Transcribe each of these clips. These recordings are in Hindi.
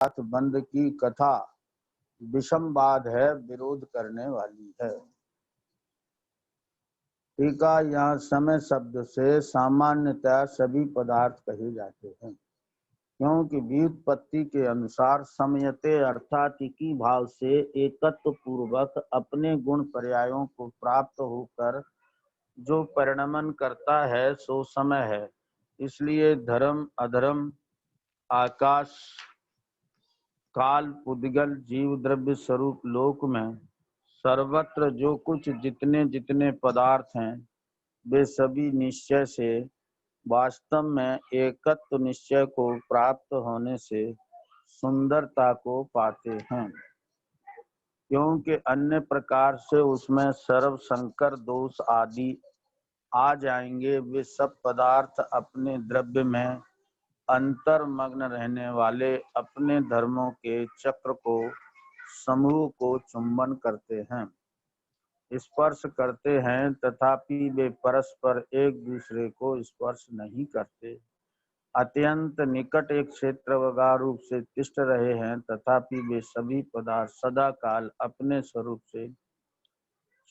साथ बंध की कथा विषमवाद है, विरोध करने वाली है। टीका, यहाँ समय शब्द से सामान्यतः सभी पदार्थ कहे जाते हैं, क्योंकि व्युत्पत्ति के अनुसार समयते अर्थात इकी भाव से एकत्व पूर्वक अपने गुण पर्यायों को प्राप्त होकर जो परिणमन करता है सो समय है। इसलिए धर्म, अधर्म, आकाश, काल, पुद्गल, जीव, द्रव्य स्वरूप लोक में सर्वत्र जो कुछ जितने जितने पदार्थ हैं वे सभी निश्चय से वास्तव में एकत्व निश्चय को प्राप्त होने से सुंदरता को पाते हैं, क्योंकि अन्य प्रकार से उसमें सर्व संकर दोष आदि आ जाएंगे। वे सब पदार्थ अपने द्रव्य में अंतर्मग्न रहने वाले अपने धर्मों के चक्र को समूह को चुंबन करते हैं, स्पर्श करते हैं, तथापि वे परस्पर एक दूसरे को स्पर्श नहीं करते। अत्यंत निकट एक क्षेत्र वगा रूप से तिष्ठ रहे हैं, तथापि वे सभी पदार्थ सदा काल अपने स्वरूप से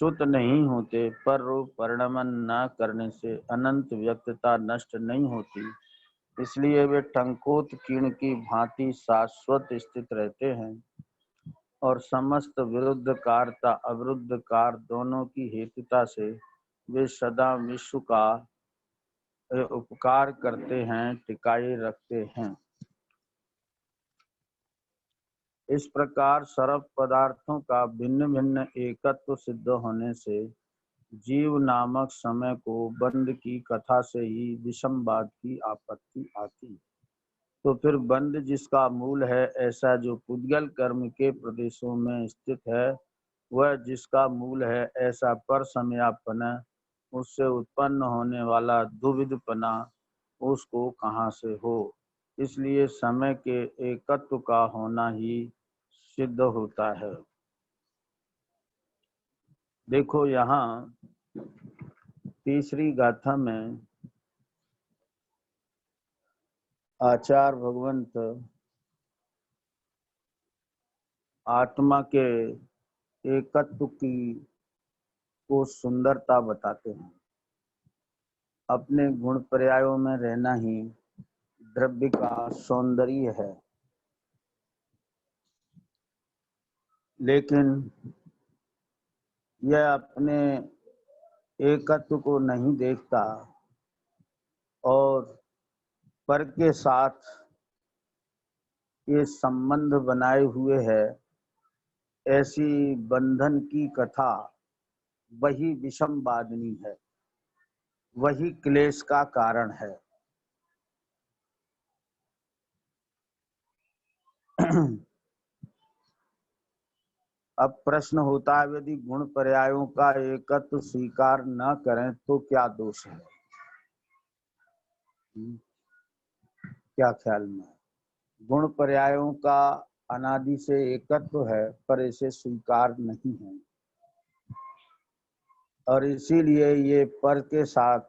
च्युत नहीं होते। पर रूप परिणमन न करने से अनंत व्यक्तता नष्ट नहीं होती, इसलिए वे टंकोत कीर्ण की भांति शाश्वत स्थित रहते हैं और समस्त विरुद्ध कारता अविरुद्ध कार दोनों की हेतुता से वे सदा विश्व का उपकार करते हैं, टिकाए रखते हैं। इस प्रकार सर्व पदार्थों का भिन्न भिन्न एकत्व सिद्ध होने से जीव नामक समय को बंध की कथा से ही विषमवाद की आपत्ति आती। तो फिर बंध जिसका मूल है, ऐसा जो पुद्गल कर्म के प्रदेशों में स्थित है, वह जिसका मूल है, ऐसा पर समयापना, उससे उत्पन्न होने वाला दुविधपना, उसको कहाँ से हो। इसलिए समय के एकत्व का होना ही सिद्ध होता है। देखो यहाँ तीसरी गाथा में आचार्य भगवंत आत्मा के एकत्व की को सुंदरता बताते हैं। अपने गुण पर्यायों में रहना ही द्रव्य का सौंदर्य है, लेकिन यह अपने एकत्व को नहीं देखता और पर के साथ ये संबंध बनाए हुए है। ऐसी बंधन की कथा वही विषमवादिनी है, वही क्लेश का कारण है। अब प्रश्न होता है, यदि गुण पर्यायों का एकत्व स्वीकार न करें तो क्या दोष है? क्या ख्याल में? गुण पर्यायों का अनादि से एकत्व है, पर इसे स्वीकार नहीं है और इसीलिए ये पर के साथ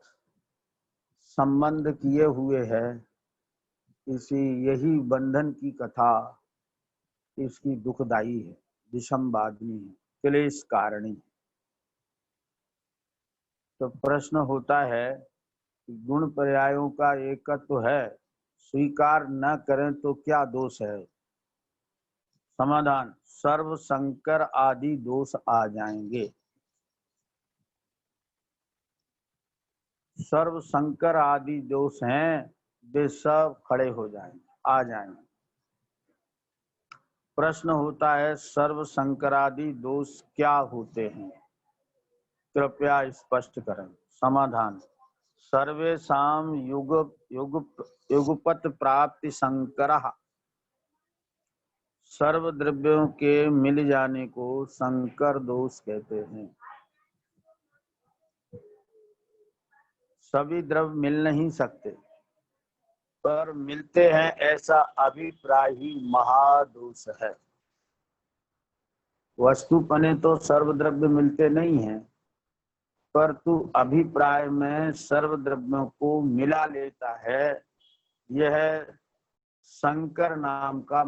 संबंध किए हुए है। यही बंधन की कथा इसकी दुखदायी है, विषमवादिनी है, क्लेश कारिणी है। तो प्रश्न होता है कि गुण पर्यायों का एकत्व है, स्वीकार न करें तो क्या दोष है? समाधान, सर्व संकर आदि दोष आ जाएंगे। सर्व संकर आदि दोष हैं, वे सब खड़े हो जाएंगे, आ जाएंगे। प्रश्न होता है, सर्व संकरादि दोष क्या होते हैं? कृपया स्पष्ट करें। समाधान, सर्वेषां युगपत प्राप्ति संकरः, सर्व द्रव्यों के मिल जाने को संकर दोष कहते हैं। सभी द्रव्य मिल नहीं सकते, पर मिलते हैं ऐसा अभिप्राय ही महादोष है। वस्तुपने तो सर्वद्रव्य मिलते नहीं हैं, पर तू अभिप्राय में सर्वद्रव्यों को मिला लेता है। यह शंकर नाम का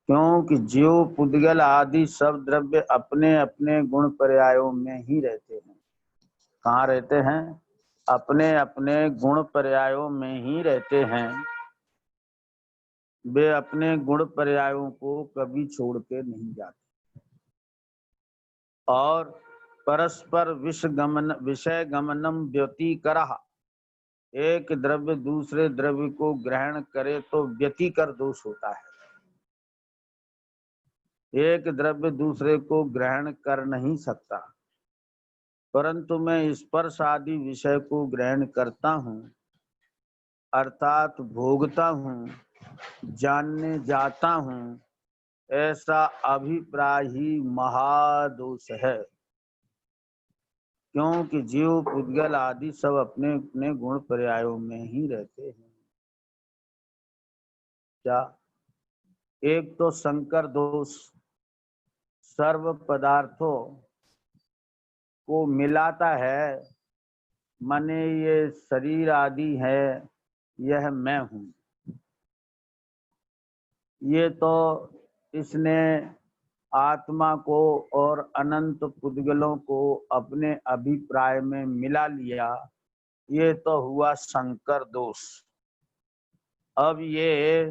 क्योंकि जीव पुद्गल आदि सब द्रव्य अपने अपने गुण पर्यायों में ही रहते हैं। कहाँ रहते हैं? अपने अपने गुण पर्यायों में ही रहते हैं। वे अपने गुण पर्यायों को कभी छोड़ के नहीं जाते और परस्पर विषय गमनम व्यतिकरः, एक द्रव्य दूसरे द्रव्य को ग्रहण करे तो व्यतिकर दोष होता है। एक द्रव्य दूसरे को ग्रहण कर नहीं सकता, परंतु मैं स्पर्श आदि विषय को ग्रहण करता हूँ, अर्थात भोगता हूँ, जानने जाता हूँ, ऐसा अभिप्राय ही महादोष है। क्योंकि जीव पुद्गल आदि सब अपने अपने गुण पर्यायों में ही रहते हैं। क्या? एक तो संकर दोष सर्व पदार्थों को मिलाता है, माने ये शरीर आदि है, यह मैं हूँ। ये तो इसने आत्मा को और अनंत पुद्गलों को अपने अभिप्राय में मिला लिया, ये तो हुआ संकर दोष। अब ये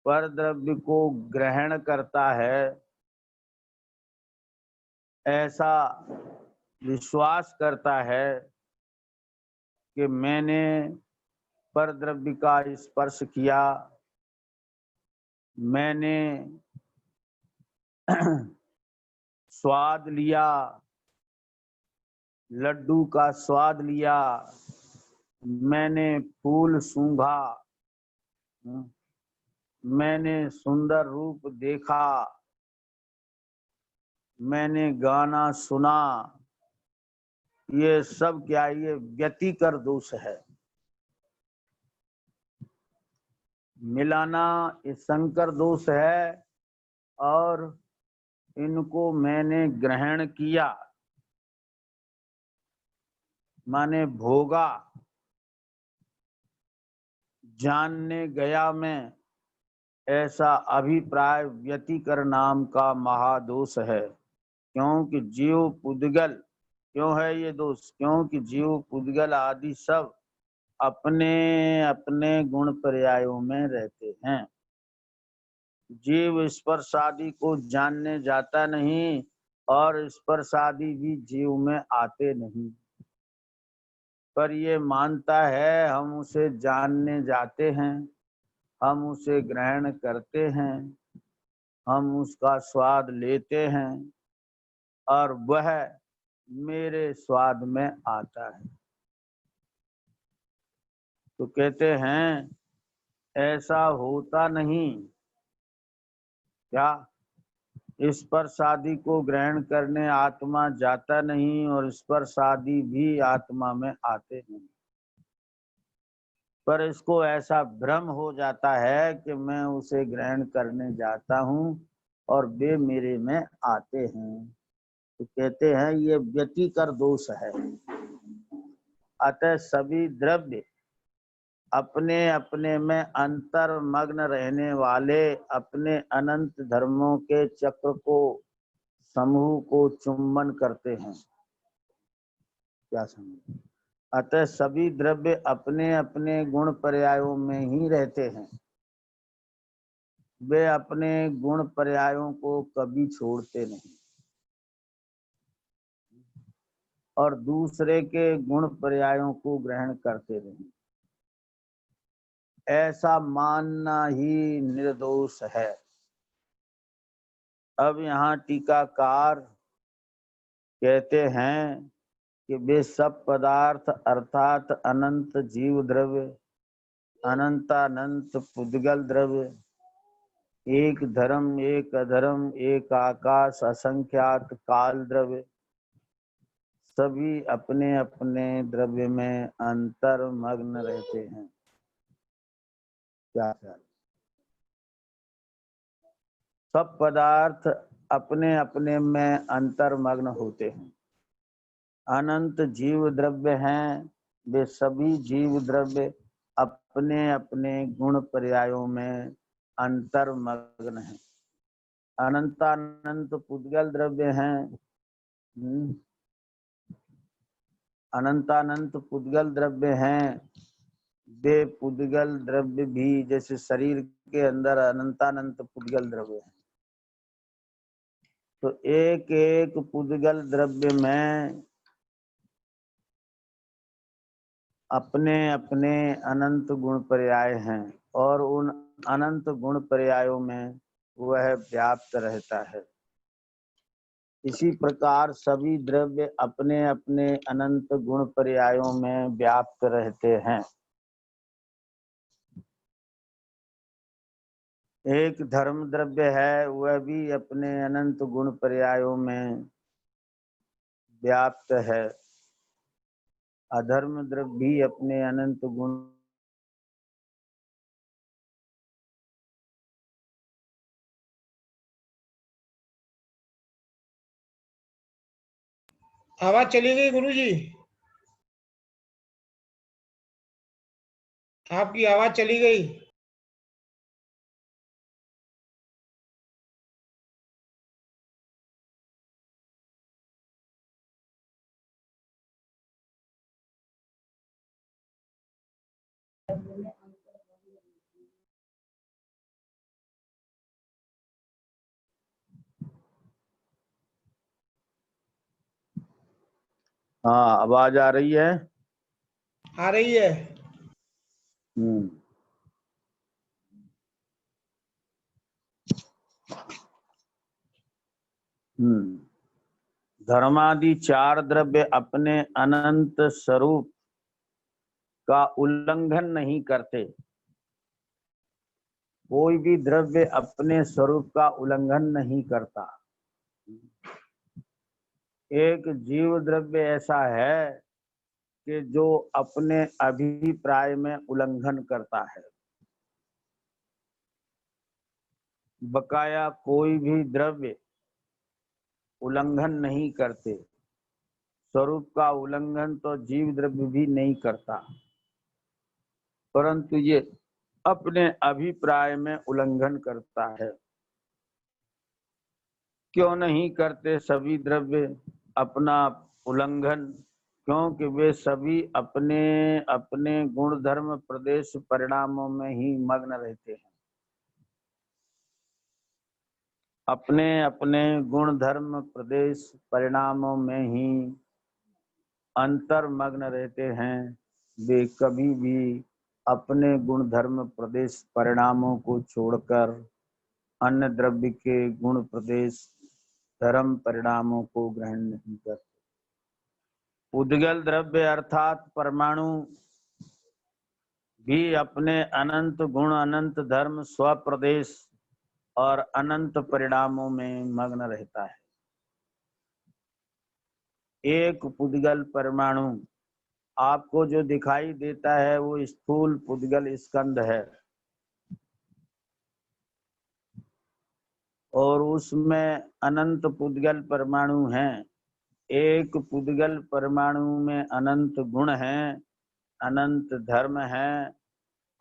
परद्रव्य को ग्रहण करता है, ऐसा विश्वास करता है कि मैंने परद्रव्य का स्पर्श किया, मैंने स्वाद लिया, लड्डू का स्वाद लिया, मैंने फूल सूंघा, मैंने सुंदर रूप देखा, मैंने गाना सुना। ये सब क्या? ये व्यतिकर दोष है। मिलाना ये संकर दोष है और इनको मैंने ग्रहण किया माने भोगा, जानने गया मैं, ऐसा अभिप्राय व्यतिकर नाम का महादोष है। क्योंकि जीव पुद्गल, क्यों है ये दोष? क्योंकि जीव पुद्गल आदि सब अपने अपने गुण पर्यायों में रहते हैं। जीव स्पर्श आदि को जानने जाता नहीं और स्पर्श आदि भी जीव में आते नहीं, पर ये मानता है हम उसे जानने जाते हैं, हम उसे ग्रहण करते हैं, हम उसका स्वाद लेते हैं और वह मेरे स्वाद में आता है। तो कहते हैं ऐसा होता नहीं। क्या? स्पर्श आदि को ग्रहण करने आत्मा जाता नहीं और स्पर्श आदि भी आत्मा में आते नहीं, पर इसको ऐसा भ्रम हो जाता है कि मैं उसे ग्रहण करने जाता हूँ और वे मेरे में आते हैं। तो कहते हैं ये व्यतिकर दोष है। अतः सभी द्रव्य अपने अपने में अंतर्मग्न रहने वाले अपने अनंत धर्मों के चक्र को, समूह को चुंबन करते हैं। क्या समझ? अतः सभी द्रव्य अपने अपने गुण पर्यायों में ही रहते हैं। वे अपने गुण पर्यायों को कभी छोड़ते नहीं और दूसरे के गुण पर्यायों को ग्रहण करते नहीं। ऐसा मानना ही निर्दोष है। अब यहाँ टीकाकार कहते हैं कि वे सब पदार्थ अर्थात अनंत जीव द्रव्य, अनंतानंत पुद्गल द्रव्य, एक धर्म, एक अधर्म, एक आकाश, असंख्यात काल द्रव्य, सभी अपने अपने द्रव्य में अंतर्मग्न रहते हैं। क्या? सब पदार्थ अपने अपने में अंतर्मग्न होते हैं। अनंत जीव द्रव्य हैं, वे सभी जीव द्रव्य अपने अपने गुण पर्यायों में अंतर्मग्न हैं। अनंतानंत पुद्गल द्रव्य हैं। अनंतानंत पुद्गल द्रव्य हैं। वे पुद्गल द्रव्य भी जैसे शरीर के अंदर अनंतानंत पुद्गल द्रव्य हैं, तो एक एक पुद्गल द्रव्य में अपने अपने अनंत गुण पर्याय हैं और उन अनंत गुण पर्यायों में वह व्याप्त रहता है। इसी प्रकार सभी द्रव्य अपने अपने अनंत गुण पर्यायों में व्याप्त रहते हैं। एक धर्म द्रव्य है, वह भी अपने अनंत गुण पर्यायों में व्याप्त है। अधर्म द्रव्य भी अपने अनंत गुण। आवाज चली गई गुरुजी, आपकी आवाज चली गई। हाँ, आवाज आ रही है? आ रही है। धर्मादि चार द्रव्य अपने अनंत स्वरूप का उल्लंघन नहीं करते। कोई भी द्रव्य अपने स्वरूप का उल्लंघन नहीं करता। एक जीव द्रव्य ऐसा है कि जो अपने अभिप्राय में उल्लंघन करता है। बकाया कोई भी द्रव्य उल्लंघन नहीं करते। स्वरूप का उल्लंघन तो जीव द्रव्य भी नहीं करता, परंतु ये अपने अभिप्राय में उल्लंघन करता है। क्यों नहीं करते सभी द्रव्य अपना उल्लंघन? क्योंकि वे सभी अपने अपने गुण धर्म प्रदेश परिणामों में ही मग्न रहते हैं। अपने अपने गुण धर्म प्रदेश परिणामों में ही अंतर्मग्न रहते हैं। वे कभी भी अपने गुण धर्म प्रदेश परिणामों को छोड़कर अन्य द्रव्य के गुण प्रदेश धर्म परिणामों को ग्रहण नहीं करते। उद्गल द्रव्य अर्थात परमाणु भी अपने अनंत गुण अनंत धर्म स्वप्रदेश और अनंत परिणामों में मग्न रहता है। एक पुद्गल परमाणु आपको जो दिखाई देता है वो स्थूल पुद्गल स्कंध है, और उसमें अनंत पुद्गल परमाणु हैं। एक पुद्गल परमाणु में अनंत गुण हैं, अनंत धर्म है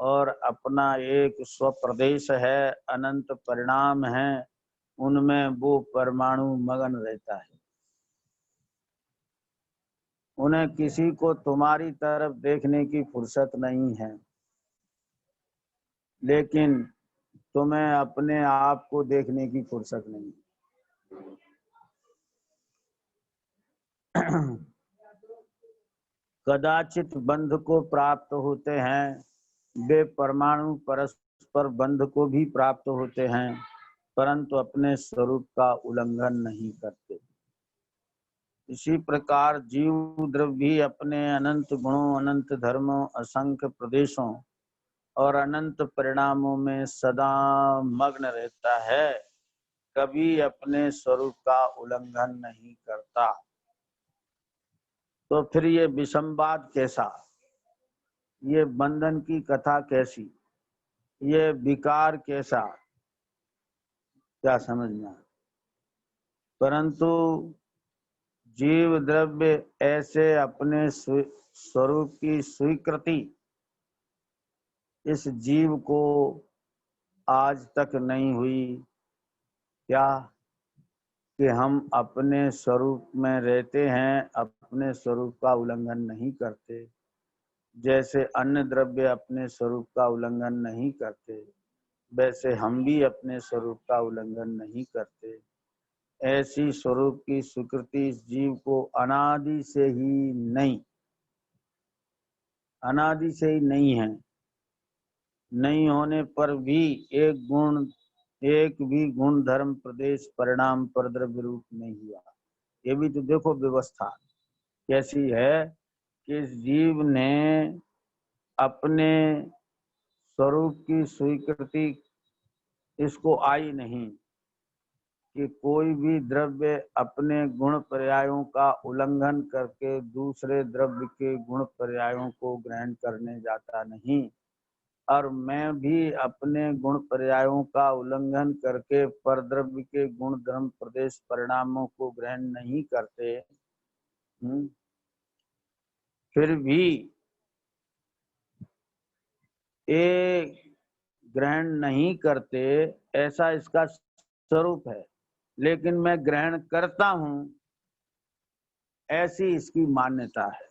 और अपना एक स्वप्रदेश है, अनंत परिणाम है। उनमें वो परमाणु मगन रहता है। उन्हें किसी को तुम्हारी तरफ देखने की फुर्सत नहीं है, लेकिन तुम्हें अपने आप को देखने की फुर्सत नहीं। कदाचित बंध को प्राप्त होते हैं, वे परमाणु परस्पर बंध को भी प्राप्त होते हैं, परंतु अपने स्वरूप का उल्लंघन नहीं करते। इसी प्रकार जीव द्रव्य भी अपने अनंत गुणों अनंत धर्मों असंख्य प्रदेशों और अनंत परिणामों में सदा मग्न रहता है, कभी अपने स्वरूप का उल्लंघन नहीं करता। तो फिर ये विषमवाद कैसा, ये बंधन की कथा कैसी, ये विकार कैसा, क्या समझना। परंतु जीव द्रव्य ऐसे अपने स्वरूप की स्वीकृति इस जीव को आज तक नहीं हुई। क्या कि हम अपने स्वरूप में रहते हैं, अपने स्वरूप का उल्लंघन नहीं करते, जैसे अन्य द्रव्य अपने स्वरूप का उल्लंघन नहीं करते, वैसे हम भी अपने स्वरूप का उल्लंघन नहीं करते। ऐसी स्वरूप की स्वीकृति इस जीव को अनादि से ही नहीं है। नहीं होने पर भी एक भी गुण धर्म प्रदेश परिणाम परद्रव्य रूप नहीं हुआ। ये भी तो देखो व्यवस्था कैसी है कि इस जीव ने अपने स्वरूप की स्वीकृति इसको आई नहीं कि कोई भी द्रव्य अपने गुण पर्यायों का उल्लंघन करके दूसरे द्रव्य के गुण पर्यायों को ग्रहण करने जाता नहीं, और मैं भी अपने गुण पर्यायों का उल्लंघन करके परद्रव्य के गुण धर्म प्रदेश परिणामों को ग्रहण नहीं करते। फिर भी ये ग्रहण नहीं करते, ऐसा इसका स्वरूप है, लेकिन मैं ग्रहण करता हूं, ऐसी इसकी मान्यता है।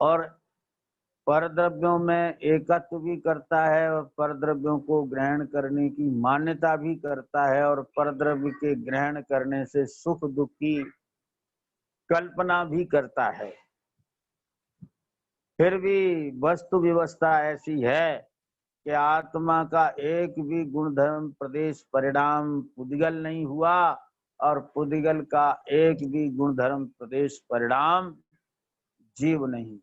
और परद्रव्यों में एकत्व भी करता है और परद्रव्यों को ग्रहण करने की मान्यता भी करता है, और परद्रव्य के ग्रहण करने से सुख दुख की कल्पना भी करता है। फिर भी वस्तु व्यवस्था ऐसी है कि आत्मा का एक भी गुण धर्म प्रदेश परिणाम पुद्गल नहीं हुआ, और पुद्गल का एक भी गुण धर्म प्रदेश परिणाम जीव नहीं हुआ।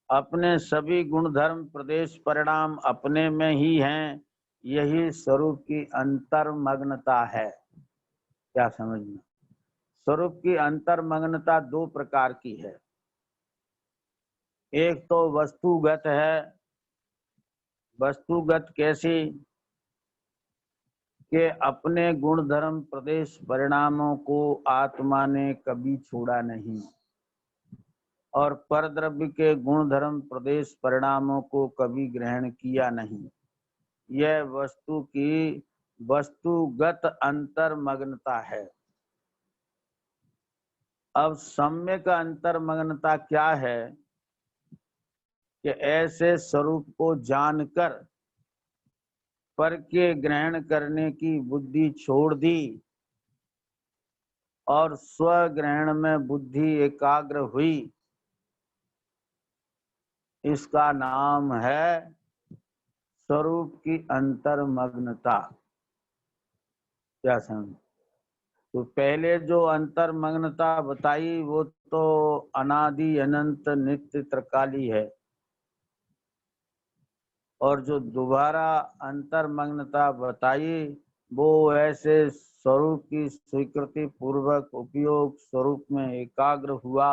अपने सभी गुण धर्म प्रदेश परिणाम अपने में ही हैं। यही स्वरूप की अंतर्मग्नता है। क्या समझना? स्वरूप की अंतर्मग्नता दो प्रकार की है। एक तो वस्तुगत है। वस्तुगत कैसी? कि अपने गुण धर्म प्रदेश परिणामों को आत्मा ने कभी छोड़ा नहीं, और परद्रव्य के गुण धर्म प्रदेश परिणामों को कभी ग्रहण किया नहीं। यह वस्तु की वस्तुगत अंतर्मग्नता है। अब सम्यक अंतर्मग्नता क्या है कि ऐसे स्वरूप को जानकर पर के ग्रहण करने की बुद्धि छोड़ दी और स्वग्रहण में बुद्धि एकाग्र हुई, इसका नाम है स्वरूप की अंतर्मग्नता। क्या समझ? तो पहले जो अंतर्मग्नता बताई वो तो अनादि अनंत नित्य त्रिकाली है, और जो दोबारा अंतर्मग्नता बताई वो ऐसे स्वरूप की स्वीकृति पूर्वक उपयोग स्वरूप में एकाग्र हुआ,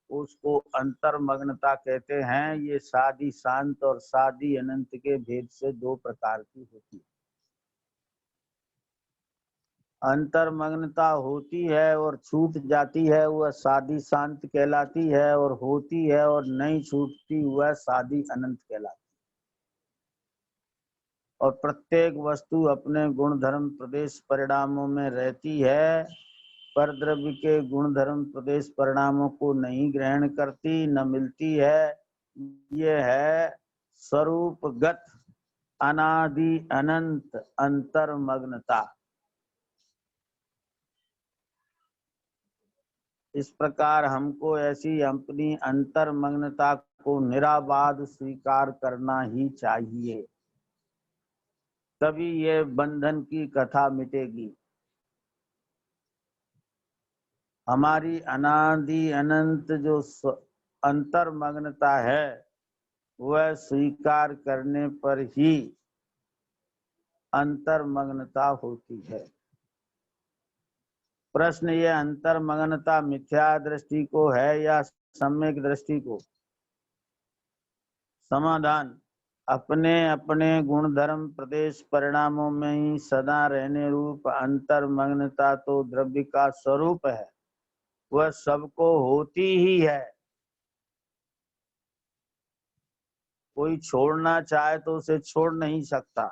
उसको अंतर्मग्नता कहते हैं। ये सादी शांत और सादी अनंत के भेद से दो प्रकार की होती है। अंतर्मग्नता होती है और छूट जाती है, वह सादी शांत कहलाती है, और होती है और नहीं छूटती, वह सादी अनंत कहलाती है। और प्रत्येक वस्तु अपने गुण धर्म प्रदेश परिणामों में रहती है, पर द्रव्य के गुण धर्म प्रदेश परिणामों को नहीं ग्रहण करती, न मिलती है। ये है स्वरूपगत अनादि अनंत अंतर्मग्नता। इस प्रकार हमको ऐसी अपनी अंतर्मग्नता को निराबाध स्वीकार करना ही चाहिए, तभी ये बंधन की कथा मिटेगी। हमारी अनादि अनंत जो अंतर्मग्नता है वह स्वीकार करने पर ही अंतर्मग्नता होती है। प्रश्न ये अंतर्मग्नता मिथ्या दृष्टि को है या सम्यक दृष्टि को? समाधान, अपने अपने गुण धर्म प्रदेश परिणामों में ही सदा रहने रूप अंतर्मग्नता तो द्रव्य का स्वरूप है, वह सबको होती ही है। कोई छोड़ना चाहे तो उसे छोड़ नहीं सकता,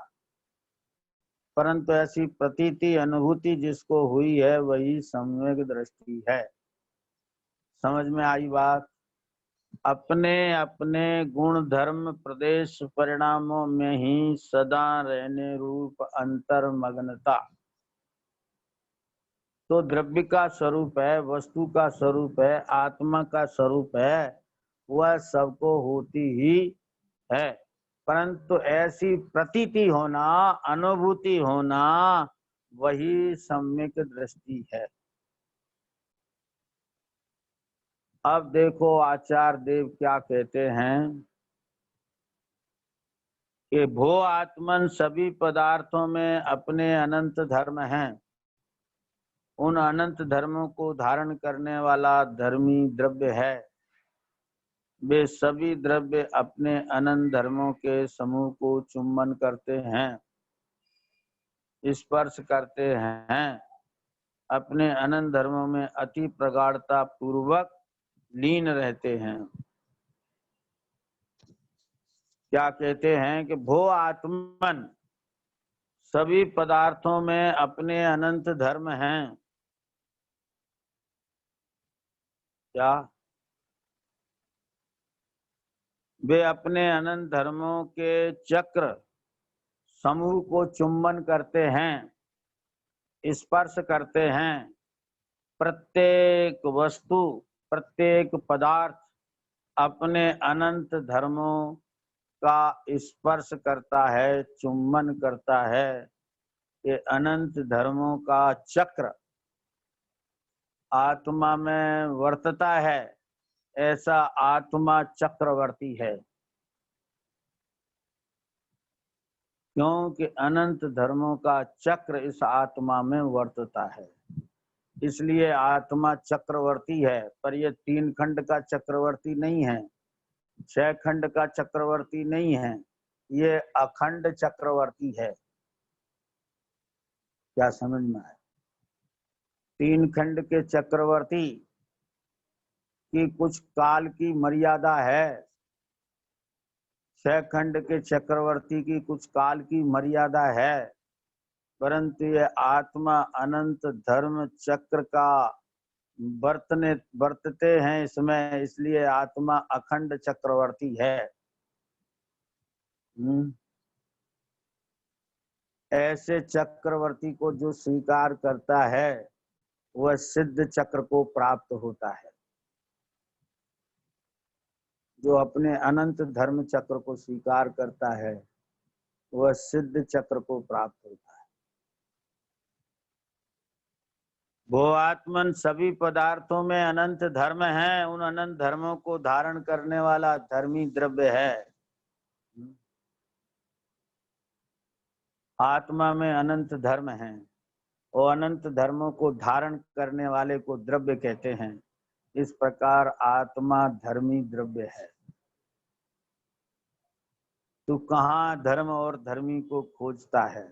परंतु ऐसी प्रतीति अनुभूति जिसको हुई है वही सम्यक दृष्टि है। समझ में आई बात? अपने अपने गुण धर्म प्रदेश परिणामों में ही सदा रहने रूप अंतर्मग्नता तो द्रव्य का स्वरूप है, वस्तु का स्वरूप है, आत्मा का स्वरूप है, वह सबको होती ही है। परंतु ऐसी प्रतीति होना, अनुभूति होना, वही सम्यक दृष्टि है। अब देखो आचार्य देव क्या कहते हैं कि भो आत्मन सभी पदार्थों में अपने अनंत धर्म हैं। उन अनंत धर्मों को धारण करने वाला धर्मी द्रव्य है। वे सभी द्रव्य अपने अनंत धर्मों के समूह को चुंबन करते हैं, स्पर्श करते हैं, अपने अनंत धर्मों में अति प्रगाढ़ता पूर्वक लीन रहते हैं। क्या कहते हैं कि भो आत्मन सभी पदार्थों में अपने अनंत धर्म हैं। क्या वे अपने अनंत धर्मों के चक्र समूह को चुंबन करते हैं, स्पर्श करते हैं। प्रत्येक वस्तु, प्रत्येक पदार्थ अपने अनंत धर्मों का स्पर्श करता है, चुंबन करता है। ये अनंत धर्मों का चक्र आत्मा में वर्तता है, ऐसा आत्मा चक्रवर्ती है। क्योंकि अनंत धर्मों का चक्र इस आत्मा में वर्तता है, इसलिए आत्मा चक्रवर्ती है। पर यह 3 खंड का चक्रवर्ती नहीं है, 6 खंड का चक्रवर्ती नहीं है, ये अखंड चक्रवर्ती है। क्या समझ में आया? 3 खंड के चक्रवर्ती की कुछ काल की मर्यादा है, 6 खंड के चक्रवर्ती की कुछ काल की मर्यादा है, परंतु ये आत्मा अनंत धर्म चक्र का बरतते हैं इसमें, इसलिए आत्मा अखंड चक्रवर्ती है। ऐसे चक्रवर्ती को जो स्वीकार करता है वह सिद्ध चक्र को प्राप्त होता है। जो अपने अनंत धर्म चक्र को स्वीकार करता है वह सिद्ध चक्र को प्राप्त होता है। भो आत्मन सभी पदार्थों में अनंत धर्म हैं। उन अनंत धर्मों को धारण करने वाला धर्मी द्रव्य है। आत्मा में अनंत धर्म हैं और अनंत धर्मों को धारण करने वाले को द्रव्य कहते हैं। इस प्रकार आत्मा धर्मी द्रव्य है। तू कहाँ धर्म और धर्मी को खोजता है?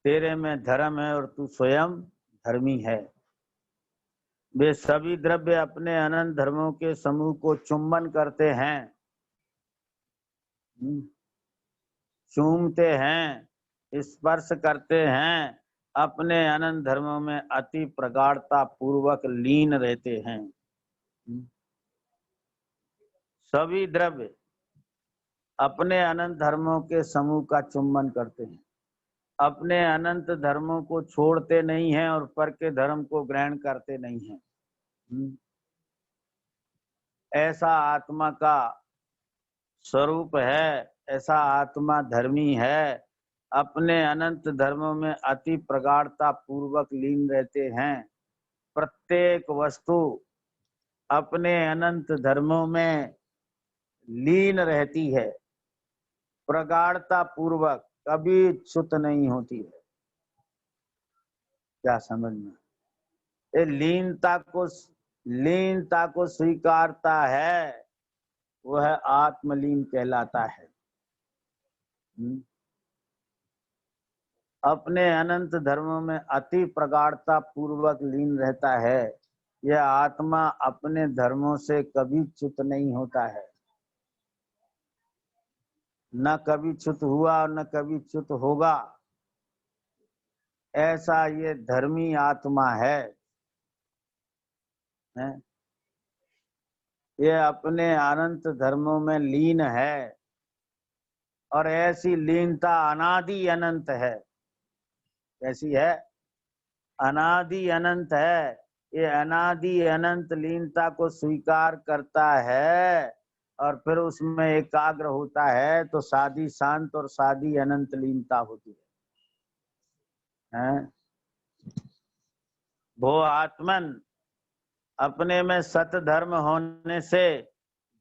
तेरे में धर्म है और तू स्वयं धर्मी है। वे सभी द्रव्य अपने अनंत धर्मों के समूह को चुंबन करते हैं, चूमते हैं, स्पर्श करते हैं, अपने अनंत धर्मों में अति प्रगाढ़ता पूर्वक लीन रहते हैं। सभी द्रव्य अपने अनंत धर्मों के समूह का चुंबन करते हैं, अपने अनंत धर्मों को छोड़ते नहीं हैं और पर के धर्म को ग्रहण करते नहीं हैं। ऐसा आत्मा का स्वरूप है, ऐसा आत्मा धर्मी है। अपने अनंत धर्मों में अति प्रगाढ़ता पूर्वक लीन रहते हैं। प्रत्येक वस्तु अपने अनंत धर्मों में लीन रहती है, प्रगाढ़ता पूर्वक, कभी च्युत नहीं होती है। क्या समझ में? ये लीनता को स्वीकारता है वह आत्मलीन कहलाता है। अपने अनंत धर्मों में अति प्रगाढ़ता पूर्वक लीन रहता है। यह आत्मा अपने धर्मों से कभी च्युत नहीं होता है। न कभी च्युत हुआ और न कभी च्युत होगा, ऐसा ये धर्मी आत्मा है। ये अपने अनंत धर्मों में लीन है और ऐसी लीनता अनादि अनंत है। कैसी है? अनादि अनंत है। ये अनादि अनंत लीनता को स्वीकार करता है और फिर उसमें एकाग्र होता है तो सादी शांत और सादी अनंत लीनता होती है। वो आत्मन अपने में सत धर्म होने से,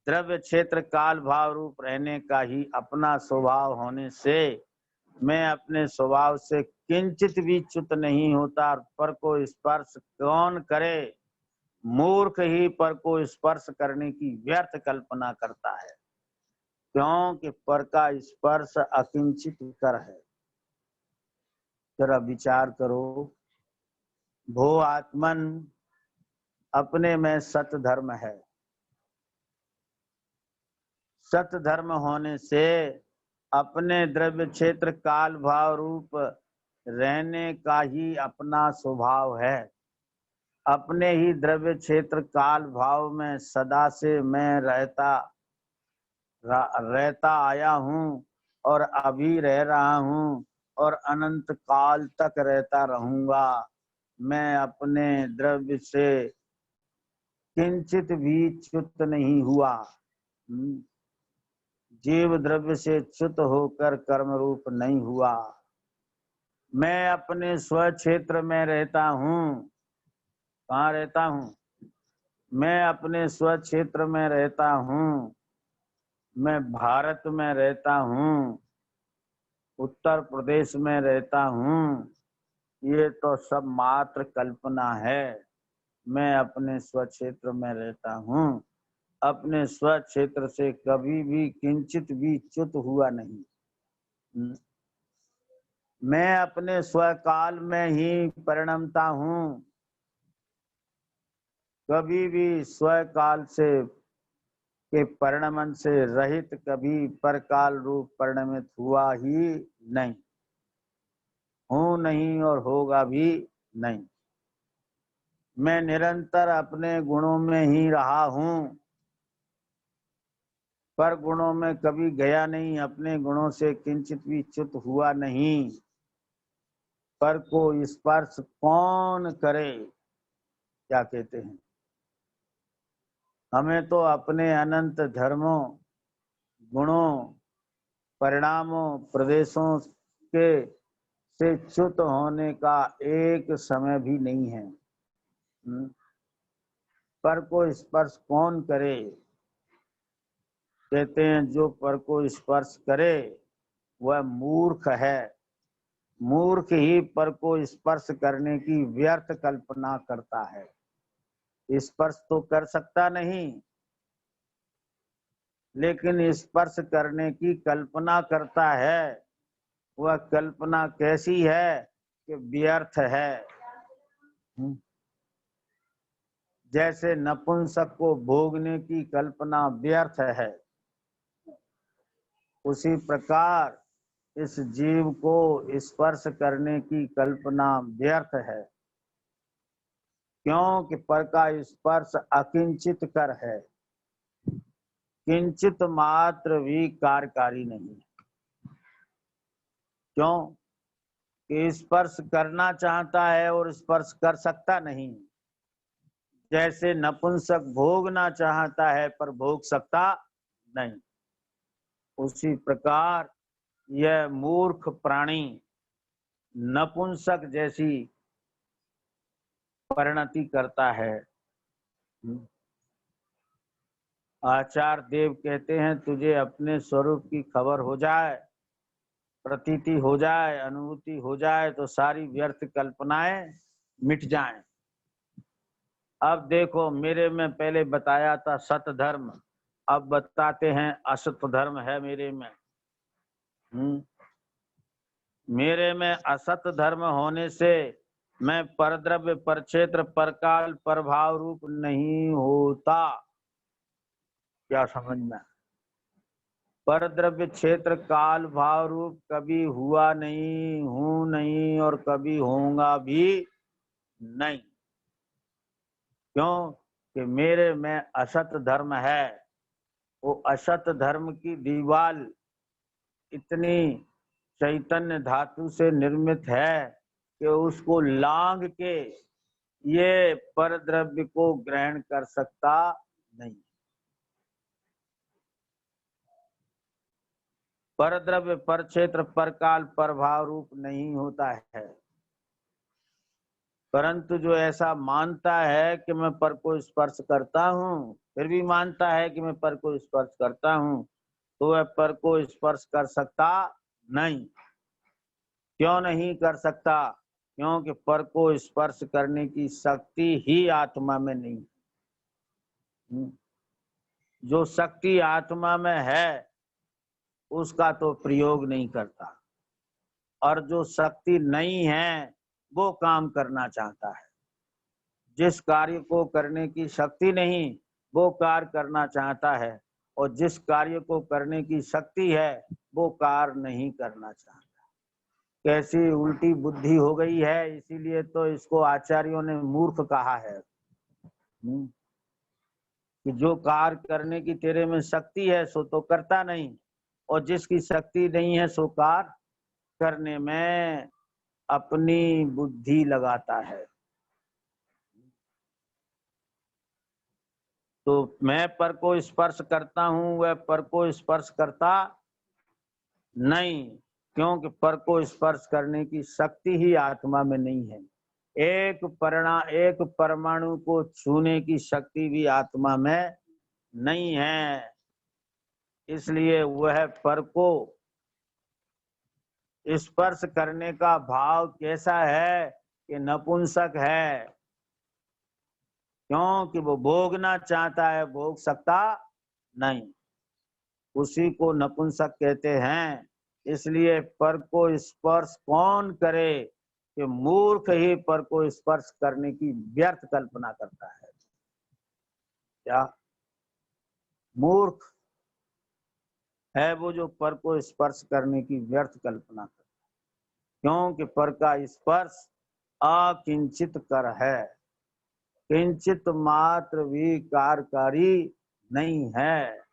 द्रव्य क्षेत्र काल भाव रूप रहने का ही अपना स्वभाव होने से, मैं अपने स्वभाव से किंचित भी च्युत नहीं होता। पर को स्पर्श कौन करे? मूर्ख ही पर को स्पर्श करने की व्यर्थ कल्पना करता है, क्योंकि पर का स्पर्श अकिंचित कर है। जरा विचार करो। भो आत्मन अपने में सत धर्म है। सत धर्म होने से अपने द्रव्य क्षेत्र काल भाव रूप रहने का ही अपना स्वभाव है। अपने ही द्रव्य क्षेत्र काल भाव में सदा से मैं रहता आया हूँ और अभी रह रहा हूँ और अनंत काल तक रहता रहूंगा। मैं अपने द्रव्य से किंचित भी च्युत नहीं हुआ। जीव द्रव्य से च्युत होकर कर्म रूप नहीं हुआ। मैं अपने स्व क्षेत्र में रहता हूँ। कहाँ रहता हूँ? मैं अपने स्व क्षेत्र में रहता हूँ। मैं भारत में रहता हूँ, उत्तर प्रदेश में रहता हूँ। ये तो सब मात्र कल्पना है। मैं अपने स्व क्षेत्र में रहता हूँ, अपने स्व क्षेत्र से कभी भी किंचित भी च्युत हुआ नहीं। मैं अपने स्वकाल में ही परिणमता हूँ, कभी भी स्वकाल से के परिणमन से रहित कभी परकाल रूप परिणमित हुआ ही नहीं, हूँ नहीं और होगा भी नहीं। मैं निरंतर अपने गुणों में ही रहा हूँ, पर गुणों में कभी गया नहीं, अपने गुणों से किंचित भी च्युत हुआ नहीं। पर को स्पर्श कौन करे? क्या कहते हैं? हमें तो अपने अनंत धर्मों, गुणों, परिणामों, प्रदेशों के से च्युत होने का एक समय भी नहीं है। पर को स्पर्श कौन करे? कहते हैं जो पर को स्पर्श करे वह मूर्ख है। मूर्ख ही पर को स्पर्श करने की व्यर्थ कल्पना करता है। स्पर्श तो कर सकता नहीं, लेकिन स्पर्श करने की कल्पना करता है। वह कल्पना कैसी है कि व्यर्थ है। जैसे नपुंसक को भोगने की कल्पना व्यर्थ है, उसी प्रकार इस जीव को स्पर्श करने की कल्पना व्यर्थ है, क्योंकि पर का स्पर्श अकिंचित कर है, किंचित मात्र भी कार्यकारी नहीं। क्यों कि स्पर्श करना चाहता है और स्पर्श कर सकता नहीं। जैसे नपुंसक भोगना चाहता है पर भोग सकता नहीं, उसी प्रकार यह मूर्ख प्राणी नपुंसक जैसी परिणति करता है। आचार्य देव कहते हैं तुझे अपने स्वरूप की खबर हो जाए, प्रतीति हो जाए, अनुभूति हो जाए तो सारी व्यर्थ कल्पनाएं मिट जाएं। अब देखो, मेरे में पहले बताया था सत धर्म, अब बताते हैं असत धर्म है मेरे में। मेरे में असत धर्म होने से मैं परद्रव्य, परक्षेत्र, परकाल, प्रभाव रूप नहीं होता। क्या समझना? पर द्रव्य क्षेत्र काल भाव रूप कभी हुआ नहीं, हूं नहीं और कभी होऊंगा भी नहीं। क्यों कि मेरे में असत धर्म है। वो असत धर्म की दीवाल इतनी चैतन्य धातु से निर्मित है कि उसको लांघ के ये पर द्रव्य को ग्रहण कर सकता नहीं। पर द्रव्य, पर क्षेत्र, पर काल, पर भाव रूप नहीं होता है। परंतु जो ऐसा मानता है कि मैं पर को स्पर्श करता हूँ, फिर भी मानता है कि मैं पर को स्पर्श करता हूँ, तो वह पर को स्पर्श कर सकता नहीं। क्यों नहीं कर सकता? क्योंकि पर को स्पर्श करने की शक्ति ही आत्मा में नहीं। जो शक्ति आत्मा में है उसका तो प्रयोग नहीं करता, और जो शक्ति नहीं है वो काम करना चाहता है। जिस कार्य को करने की शक्ति नहीं वो कार्य करना चाहता है, और जिस कार्य को करने की शक्ति है वो कार्य नहीं करना चाहता। कैसी उल्टी बुद्धि हो गई है। इसीलिए तो इसको आचार्यों ने मूर्ख कहा है कि जो कार्य करने की तेरे में शक्ति है सो तो करता नहीं, और जिसकी शक्ति नहीं है सो कार्य करने में अपनी बुद्धि लगाता है। तो मैं पर को स्पर्श करता हूं, वह पर को स्पर्श करता नहीं, क्योंकि पर को स्पर्श करने की शक्ति ही आत्मा में नहीं है। एक परमाणु को छूने की शक्ति भी आत्मा में नहीं है। इसलिए वह पर को स्पर्श करने का भाव कैसा है कि नपुंसक है। क्योंकि वो भोगना चाहता है, भोग सकता नहीं, उसी को नपुंसक कहते हैं। इसलिए पर को स्पर्श कौन करे कि मूर्ख ही पर को स्पर्श करने की व्यर्थ कल्पना करता है। क्या मूर्ख है वो जो पर को स्पर्श करने की व्यर्थ कल्पना करता है? क्योंकि पर का स्पर्श अकिंचित कर है, किंचित मात्र भी कार्यकारी नहीं है।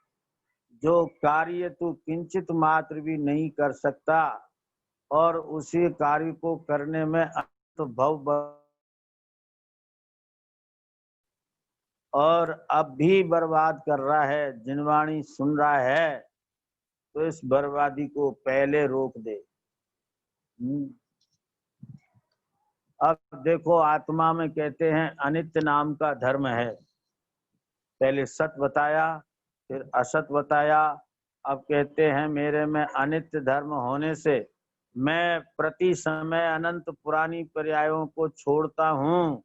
जो कार्य तू किंचित मात्र भी नहीं कर सकता और उसी कार्य को करने में भव और अब भी बर्बाद कर रहा है, जिनवाणी सुन रहा है, तो इस बर्बादी को पहले रोक दे। अब देखो, आत्मा में कहते हैं अनित्य नाम का धर्म है। पहले सत बताया, फिर असत बताया, अब कहते हैं मेरे में अनित्य धर्म होने से मैं प्रति समय अनंत पुरानी पर्यायों को छोड़ता हूँ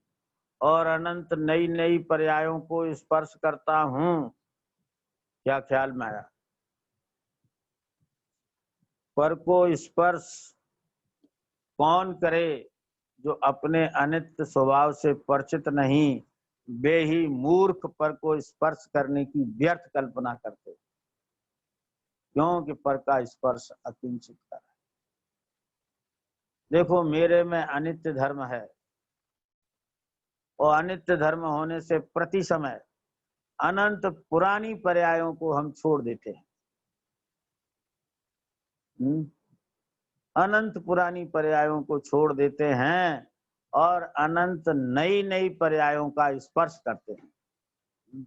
और अनंत नई नई पर्यायों को स्पर्श करता हूँ। क्या ख्याल में आया? पर को स्पर्श कौन करे? जो अपने अनित्य स्वभाव से परिचित नहीं, वे ही मूर्ख पर को स्पर्श करने की व्यर्थ कल्पना करते, क्योंकि पर का स्पर्श अकिंचित कर है। देखो, मेरे में अनित्य धर्म है, और अनित्य धर्म होने से प्रति समय अनंत पुरानी पर्यायों को हम छोड़ देते हैं। अनंत पुरानी पर्यायों को छोड़ देते हैं और अनंत नई नई पर्यायों का स्पर्श करते हैं।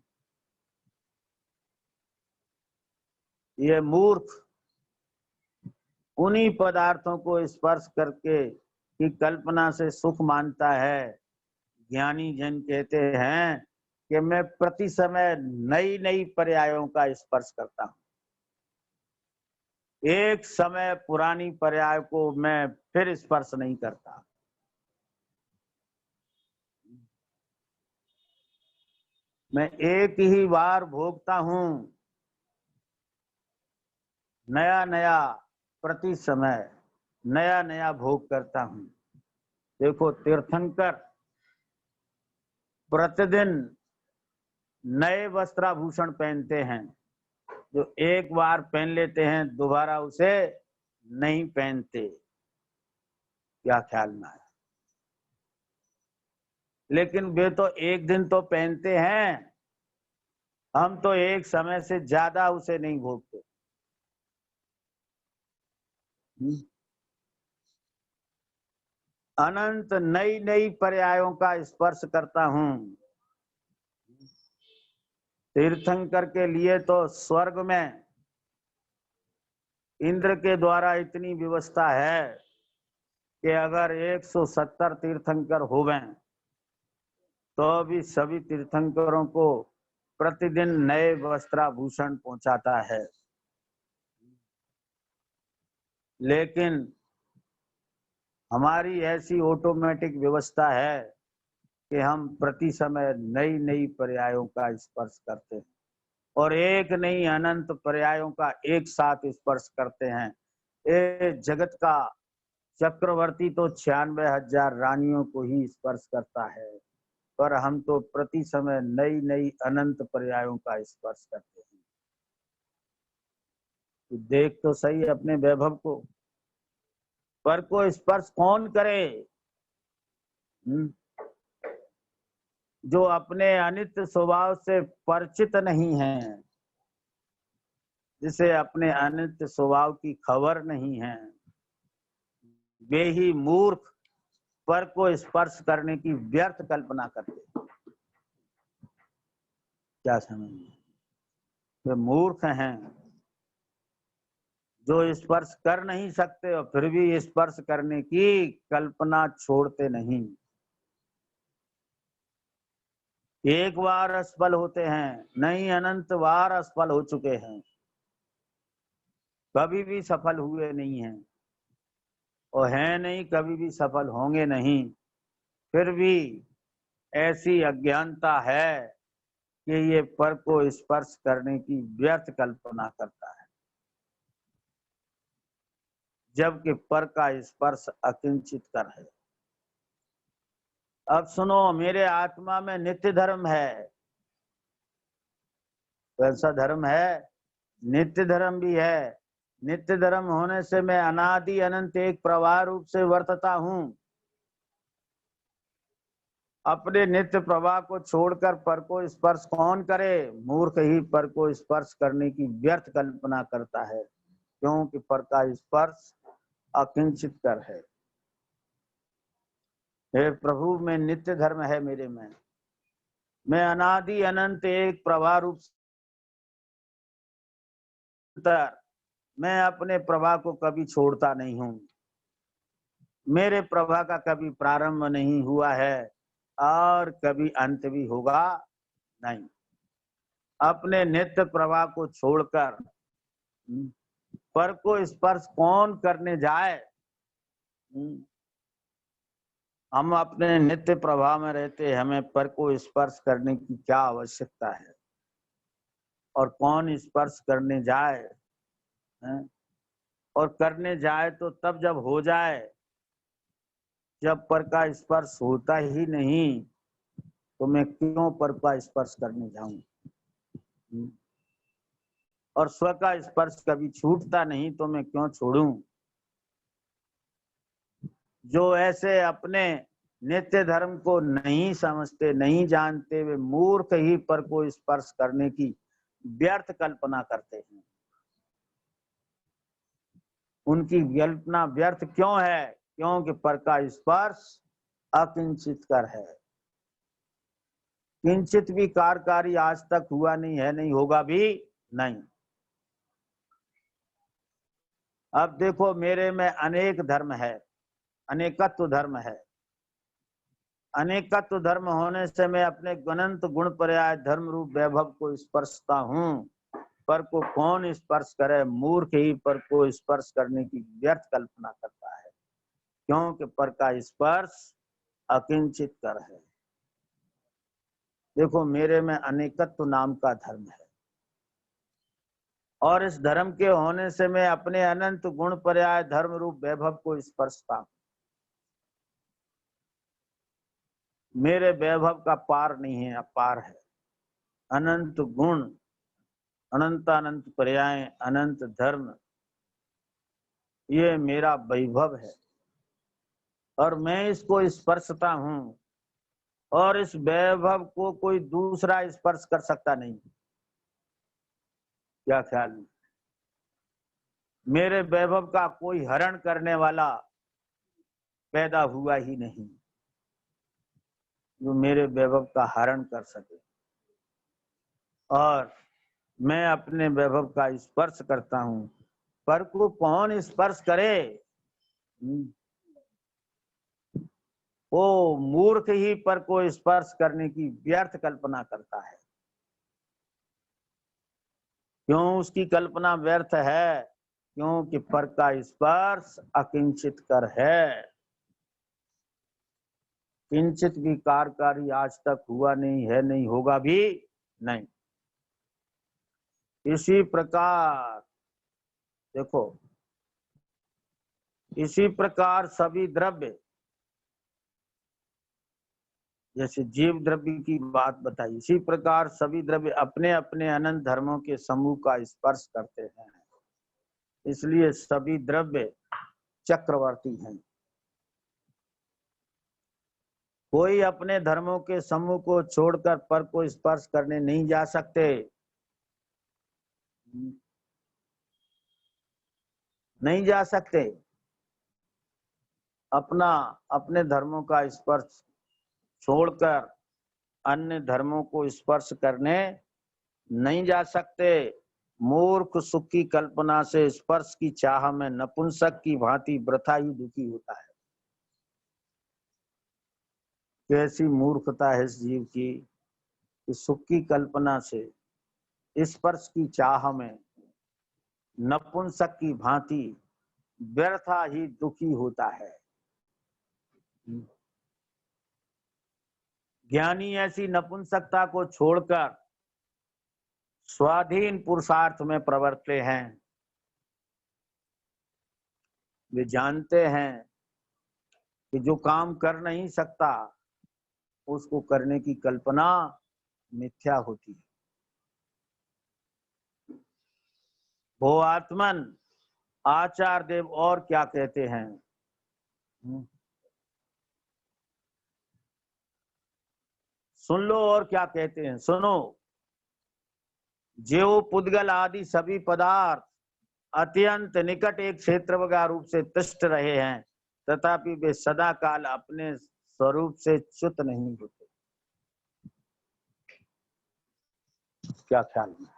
ये मूर्ख उन्हीं पदार्थों को स्पर्श करके की कल्पना से सुख मानता है। ज्ञानी जन कहते हैं कि मैं प्रति समय नई नई पर्यायों का स्पर्श करता हूं, एक समय पुरानी पर्याय को मैं फिर स्पर्श नहीं करता। मैं एक ही बार भोगता हूं, नया नया प्रति समय नया नया भोग करता हूं। देखो, तीर्थंकर प्रतिदिन नए वस्त्राभूषण पहनते हैं, जो एक बार पहन लेते हैं दोबारा उसे नहीं पहनते। क्या ख्याल में आया? लेकिन वे तो एक दिन तो पहनते हैं, हम तो एक समय से ज्यादा उसे नहीं भोगते। अनंत नई नई पर्यायों का स्पर्श करता हूं। तीर्थंकर के लिए तो स्वर्ग में इंद्र के द्वारा इतनी व्यवस्था है कि अगर 170 तीर्थंकर होवें तो भी सभी तीर्थंकरों को प्रतिदिन नए वस्त्राभूषण पहुंचाता है। लेकिन हमारी ऐसी ऑटोमेटिक व्यवस्था है कि हम प्रति समय नई नई पर्यायों का स्पर्श करते हैं और एक नहीं अनंत पर्यायों का एक साथ स्पर्श करते हैं। ये जगत का चक्रवर्ती तो 96,000 रानियों को ही स्पर्श करता है, पर हम तो प्रति समय नई नई अनंत पर्यायों का स्पर्श करते हैं। तो देख तो सही अपने वैभव को, पर को स्पर्श कौन करे? जो अपने अनित्य स्वभाव से परिचित नहीं है, जिसे अपने अनित्य स्वभाव की खबर नहीं है, वे ही मूर्ख पर को स्पर्श करने की व्यर्थ कल्पना करते। क्या समझ? वे मूर्ख हैं जो स्पर्श कर नहीं सकते और फिर भी स्पर्श करने की कल्पना छोड़ते नहीं। एक बार असफल होते हैं, नहीं अनंत बार असफल हो चुके हैं, कभी भी सफल हुए नहीं हैं और हैं नहीं, कभी भी सफल होंगे नहीं। फिर भी ऐसी अज्ञानता है कि ये पर को स्पर्श करने की व्यर्थ कल्पना करता है, जबकि पर का स्पर्श अकिंचित कर है। अब सुनो, मेरे आत्मा में नित्य धर्म है। कैसा धर्म है? नित्य धर्म भी है। नित्य धर्म होने से मैं अनादि अनंत एक प्रवाह रूप से वर्तता हूं। अपने नित्य प्रवाह को छोड़कर पर को स्पर्श कौन करे? मूर्ख ही पर को स्पर्श करने की व्यर्थ कल्पना करता है, क्योंकि पर का स्पर्श अकिंचित कर है। हे प्रभु, में नित्य धर्म है मेरे में। मैं अनादि अनंत एक प्रवाह रूप मैं अपने प्रवाह को कभी छोड़ता नहीं हूं। मेरे प्रवाह का कभी प्रारंभ नहीं हुआ है और कभी अंत भी होगा नहीं। अपने नित्य प्रवाह को छोड़कर पर को स्पर्श कौन करने जाए? हम अपने नित्य प्रवाह में रहते, हमें पर को स्पर्श करने की क्या आवश्यकता है? और कौन स्पर्श करने जाए? और करने जाए तो तब जब हो जाए। जब पर का स्पर्श होता ही नहीं तो मैं क्यों पर का स्पर्श करने जाऊं? और स्व का स्पर्श कभी छूटता नहीं तो मैं क्यों छोड़ूं? जो ऐसे अपने नित्य धर्म को नहीं समझते, नहीं जानते, वे मूर्ख ही पर को स्पर्श करने की व्यर्थ कल्पना करते हैं। उनकी कल्पना व्यर्थ क्यों है? क्योंकि पर का स्पर्श अकिंचित कर है। किंचित भी कार्यकारी आज तक हुआ नहीं है, नहीं होगा भी नहीं। अब देखो, मेरे में अनेक धर्म है, अनेकत्व धर्म है। अनेकत्व धर्म होने से मैं अपने अनंत गुण पर्याय धर्म रूप वैभव को स्पर्शता हूं। पर को कौन स्पर्श करे? मूर्ख ही पर को स्पर्श करने की व्यर्थ कल्पना करता है, क्योंकि पर का स्पर्श अकिंचित कर है। देखो, मेरे में अनेकत्व नाम का धर्म है और इस धर्म के होने से मैं अपने अनंत गुण पर्याय धर्म रूप वैभव को स्पर्शता हूं। मेरे वैभव का पार नहीं है, अपार है। अनंत गुण अनंत अनंत पर्याय, अनंत धर्म, ये मेरा वैभव है और मैं इसको स्पर्शता हूं और इस वैभव को कोई दूसरा स्पर्श कर सकता नहीं। क्या ख्याल है? मेरे वैभव का कोई हरण करने वाला पैदा हुआ ही नहीं जो मेरे वैभव का हरण कर सके, और मैं अपने वैभव का स्पर्श करता हूं। पर को कौन स्पर्श करे? वो मूर्ख ही पर को स्पर्श करने की व्यर्थ कल्पना करता है। क्यों उसकी कल्पना व्यर्थ है? क्योंकि पर का स्पर्श अकिंचित कर है, किंचित भी कार्यकारी आज तक हुआ नहीं है, नहीं होगा भी नहीं। इसी प्रकार देखो, इसी प्रकार सभी द्रव्य, जैसे जीव द्रव्य की बात बताई, इसी प्रकार सभी द्रव्य अपने अपने अनंत धर्मों के समूह का स्पर्श करते हैं। इसलिए सभी द्रव्य चक्रवर्ती हैं। कोई अपने धर्मों के समूह को छोड़कर पर को स्पर्श करने नहीं जा सकते, नहीं जा सकते। अपने धर्मों का स्पर्श छोड़कर अन्य धर्मों को स्पर्श करने नहीं जा सकते। मूर्ख सुख की कल्पना से स्पर्श की चाह में नपुंसक की भांति वृथा ही दुखी होता है। कैसी मूर्खता है इस जीव की कि सुख की कल्पना से स्पर्श की चाह में नपुंसक की भांति व्यर्था ही दुखी होता है। ज्ञानी ऐसी नपुंसकता को छोड़कर स्वाधीन पुरुषार्थ में प्रवर्ते हैं। वे जानते हैं कि जो काम कर नहीं सकता उसको करने की कल्पना मिथ्या होती है। वो आत्मन आचार्य देव और क्या कहते हैं? सुन लो और क्या कहते हैं, सुनो। जीव पुद्गल आदि सभी पदार्थ अत्यंत निकट एक क्षेत्र वगैरह रूप से तिष्ठ रहे हैं, तथापि वे सदा काल अपने स्वरूप से च्युत नहीं होते। क्या ख्याल है?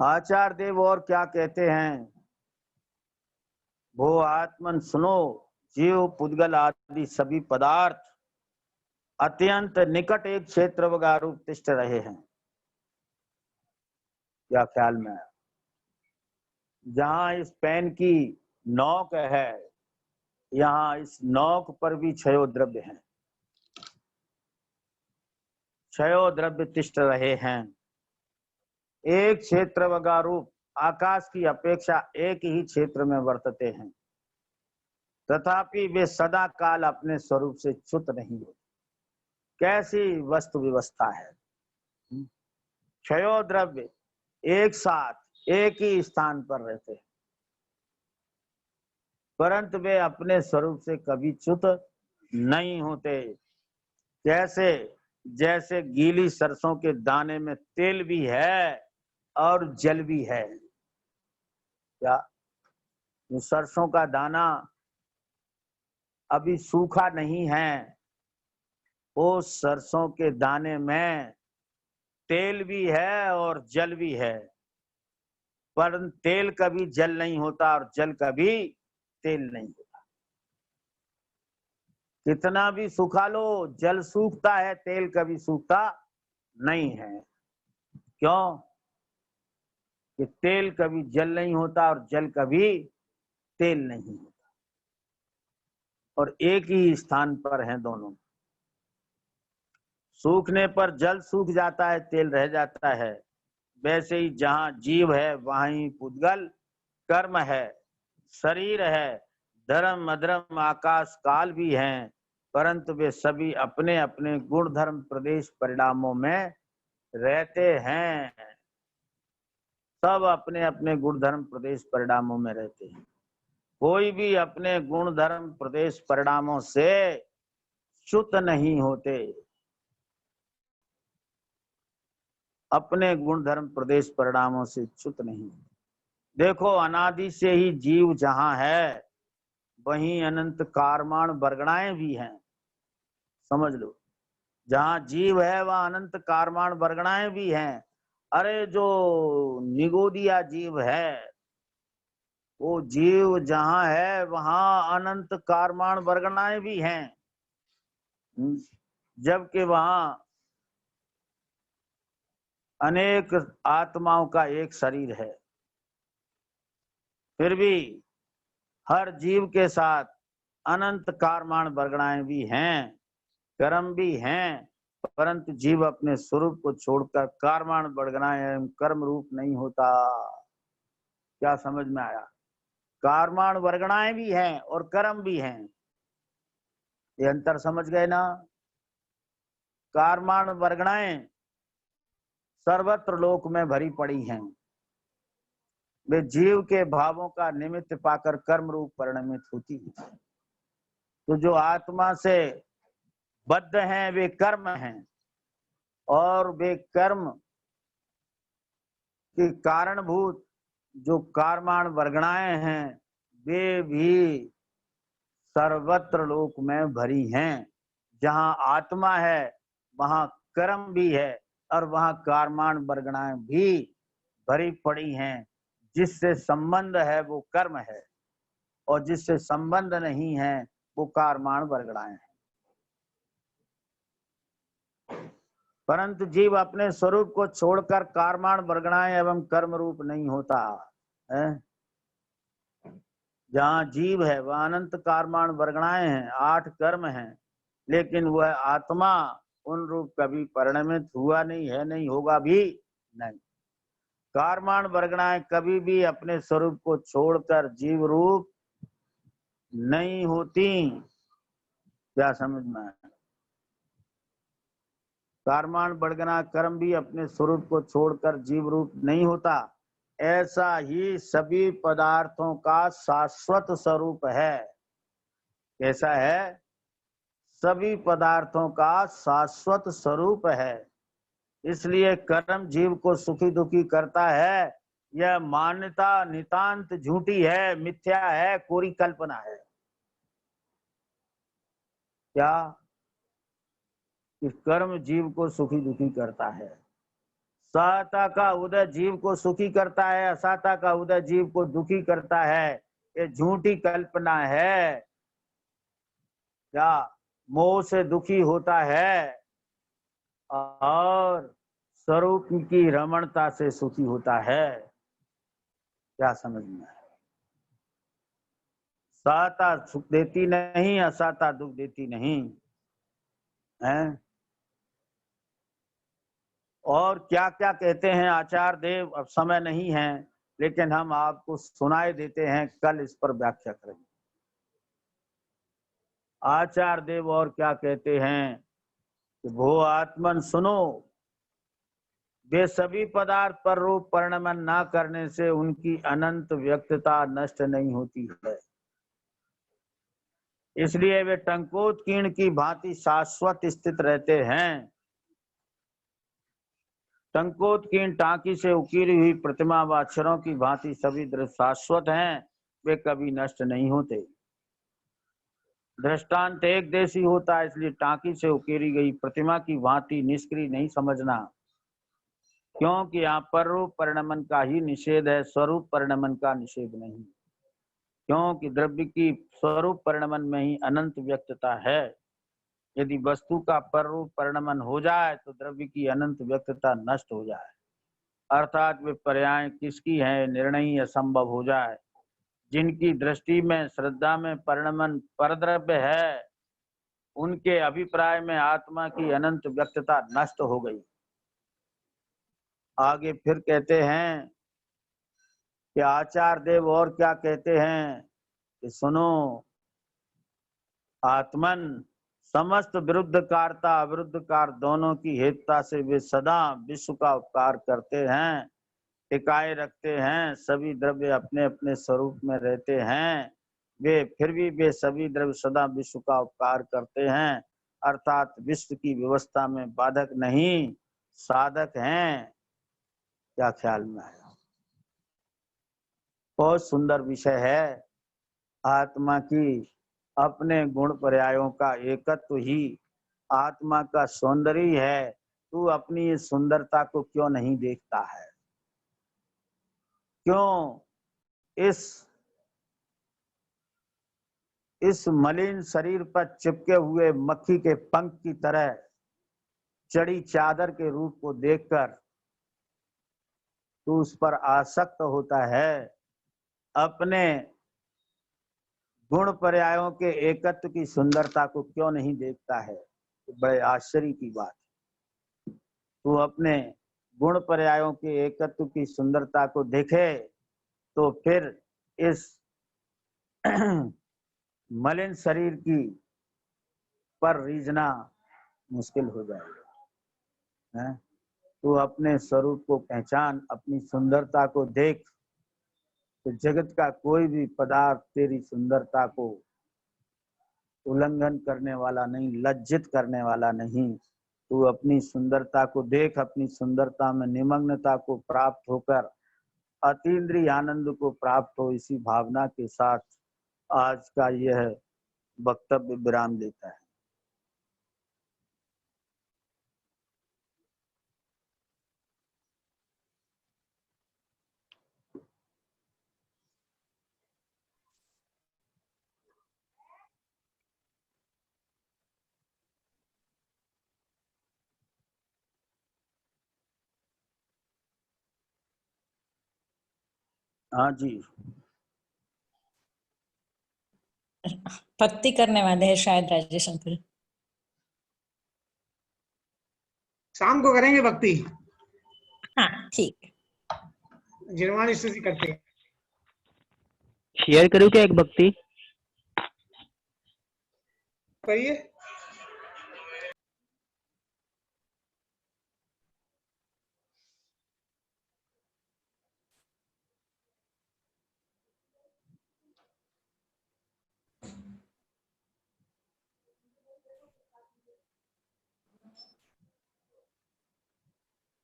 आचार्य देव और क्या कहते हैं? वो आत्मन सुनो, जीव पुद्गल आदि सभी पदार्थ अत्यंत निकट एक क्षेत्र वगैरह रूप तिष्ठ रहे हैं। क्या ख्याल में? जहां इस पेन की नोक है, यहाँ इस नोक पर भी क्षयो द्रव्य हैं, क्षयो द्रव्य तिष्ठ रहे हैं। एक क्षेत्र वगैरह रूप आकाश की अपेक्षा एक ही क्षेत्र में वर्तते हैं, तथापि वे सदा काल अपने स्वरूप से च्युत नहीं होते। कैसी वस्तु व्यवस्था है! क्षयो द्रव्य एक साथ एक ही स्थान पर रहते हैं, परंतु वे अपने स्वरूप से कभी च्युत नहीं होते। जैसे जैसे गीली सरसों के दाने में तेल भी है और जल भी है। क्या सरसों का दाना अभी सूखा नहीं है, वो सरसों के दाने में तेल भी है और जल भी है, पर तेल कभी जल नहीं होता और जल कभी तेल नहीं होता। कितना भी सुखा लो, जल सूखता है, तेल कभी सूखता नहीं है। क्यों? कि तेल कभी जल नहीं होता और जल कभी तेल नहीं होता, और एक ही स्थान पर हैं दोनों। सूखने पर जल सूख जाता है, तेल रह जाता है। वैसे ही जहाँ जीव है वहाँ ही पुद्गल कर्म है, शरीर है, धर्म अधर्म आकाश काल भी हैं, परंतु वे सभी अपने अपने गुण धर्म प्रदेश परिणामों में रहते हैं। सब अपने अपने गुण धर्म प्रदेश परिणामों में रहते हैं। कोई भी अपने गुण धर्म प्रदेश परिणामों से च्युत नहीं होते। अपने गुण धर्म प्रदेश परिणामों से च्युत नहीं। देखो, अनादि से ही जीव जहां है वहीं अनंत कारमाण वर्गणाएं भी हैं। समझ लो, जहां जीव है वहां अनंत कारमाण वर्गणाएं भी हैं। अरे जो निगोदिया जीव है, वो जीव जहां है वहां अनंत कारमाण वर्गणाएं भी हैं, जबकि वहां अनेक आत्माओं का एक शरीर है। फिर भी हर जीव के साथ अनंत कारमाण वर्गणाएं भी हैं, कर्म भी हैं, परंतु जीव अपने स्वरूप को छोड़कर कारमाण वर्गणाएं एवं कर्म रूप नहीं होता। क्या समझ में आया? कारमाण वर्गणाएं भी हैं और कर्म भी हैं। ये अंतर समझ गए ना? कारमाण वर्गणाएं सर्वत्र लोक में भरी पड़ी हैं। वे जीव के भावों का निमित्त पाकर कर्म रूप परिणमित होती है। तो जो आत्मा से बद्ध हैं वे कर्म हैं, और वे कर्म के कारणभूत जो कारमाण वर्गणाएं हैं वे भी सर्वत्र लोक में भरी हैं। जहां आत्मा है वहां कर्म भी है और वहां कारमाण वर्गणाएं भी भरी पड़ी हैं। जिससे संबंध है वो कर्म है, और जिससे संबंध नहीं है वो कारमाण वर्गणाएं हैं। परंतु जीव अपने स्वरूप को छोड़कर कारमाण वर्गणाएं एवं कर्म रूप नहीं होता है। जहाँ जीव है वह अनंत कारमाण वर्गणाएं हैं, 8 कर्म हैं, लेकिन वह आत्मा उन रूप कभी परिणमित हुआ नहीं है, नहीं होगा भी नहीं। कारमाण वर्गणाएं कभी भी अपने स्वरूप को छोड़कर जीव रूप नहीं होती। क्या समझ में आया? कारमाण वर्गणा कर्म भी अपने स्वरूप को छोड़कर जीव रूप नहीं होता। ऐसा ही सभी पदार्थों का शाश्वत स्वरूप है। कैसा है? सभी पदार्थों का शाश्वत स्वरूप है। इसलिए कर्म जीव को सुखी दुखी करता है, यह मान्यता नितांत झूठी है, मिथ्या है, कोरी कल्पना है। क्या? कि कर्म जीव को सुखी दुखी करता है। सहता का उदय जीव को सुखी करता है, असहता का उदय जीव को दुखी करता है। ये झूठी कल्पना है। क्या? मोह से दुखी होता है और स्वरूप की रमणता से सुखी होता है। क्या समझ में है? सहता सुख देती नहीं, असहता दुख देती नहीं है। और क्या क्या कहते हैं आचार्य देव, अब समय नहीं है, लेकिन हम आपको सुनाए देते हैं, कल इस पर व्याख्या करेंगे। आचार्य देव और क्या कहते हैं कि भो आत्मन सुनो, वे सभी पदार्थ पर रूप परिणमन न करने से उनकी अनंत व्यक्तता नष्ट नहीं होती है। इसलिए वे टंकोत्कीर्ण की भांति शाश्वत स्थित रहते हैं। टंकोत्कीर्ण टांकी से उकीरी हुई प्रतिमा व अक्षरों की भांति सभी दृश्य शाश्वत हैं, वे कभी नष्ट नहीं होते। दृष्टांत एक देशी होता है, इसलिए टांकी से उकेरी गई प्रतिमा की भांति निष्क्रिय नहीं समझना, क्योंकि यहाँ पर रूप परिणमन का ही निषेध है, स्वरूप परिणमन का निषेध नहीं। क्योंकि द्रव्य की स्वरूप परिणमन में ही अनंत व्यक्तता है। यदि वस्तु का पररूप परिणमन हो जाए तो द्रव्य की अनंत व्यक्तता नष्ट हो जाए, अर्थात वे पर्याय किसकी है निर्णय असंभव हो जाए। जिनकी दृष्टि में श्रद्धा में परिणमन परद्रव्य है, उनके अभिप्राय में आत्मा की अनंत व्यक्तता नष्ट हो गई। आगे फिर कहते हैं कि आचार्य देव और क्या कहते हैं कि सुनो आत्मन, समस्त विरुद्ध कारता अविरुद्ध कार दोनों की हेतुता से वे सदा विश्व का उपकार करते हैं, टिकाए रखते हैं। सभी द्रव्य अपने अपने स्वरूप में रहते हैं, वे फिर भी वे सभी द्रव्य सदा विश्व का उपकार करते हैं, अर्थात विश्व की व्यवस्था में बाधक नहीं साधक हैं। क्या ख्याल में आया? बहुत सुंदर विषय है। आत्मा की अपने गुण पर्यायों का एकत्व ही आत्मा का सौंदर्य है। तू अपनी इस सुंदरता को क्यों नहीं देखता है? क्यों इस मलिन शरीर पर चिपके हुए मक्खी के पंख की तरह चढ़ी चादर के रूप को देखकर तू उस पर आसक्त होता है? अपने गुण पर्यायों के एकत्व की सुंदरता को क्यों नहीं देखता है? बड़े आश्चर्य की बात। तू अपने गुण पर्यायों के एकत्व की सुंदरता को देखे तो फिर इस मलिन शरीर की पर रीझना मुश्किल हो जाएगा। है? तू अपने स्वरूप को पहचान, अपनी सुंदरता को देख, तो जगत का कोई भी पदार्थ तेरी सुंदरता को उल्लंघन करने वाला नहीं, लज्जित करने वाला नहीं। तू अपनी सुंदरता को देख, अपनी सुंदरता में निमग्नता को प्राप्त होकर अतीन्द्रिय आनंद को प्राप्त हो। इसी भावना के साथ आज का यह वक्तव्य विराम लेता है। हाँ जी, भक्ति करने वाले हैं शायद राजेश अंकल। शाम को करेंगे भक्ति। हाँ ठीक। जिनवाणी स्तुति करते हैं। शेयर करूँ क्या एक भक्ति? करिए।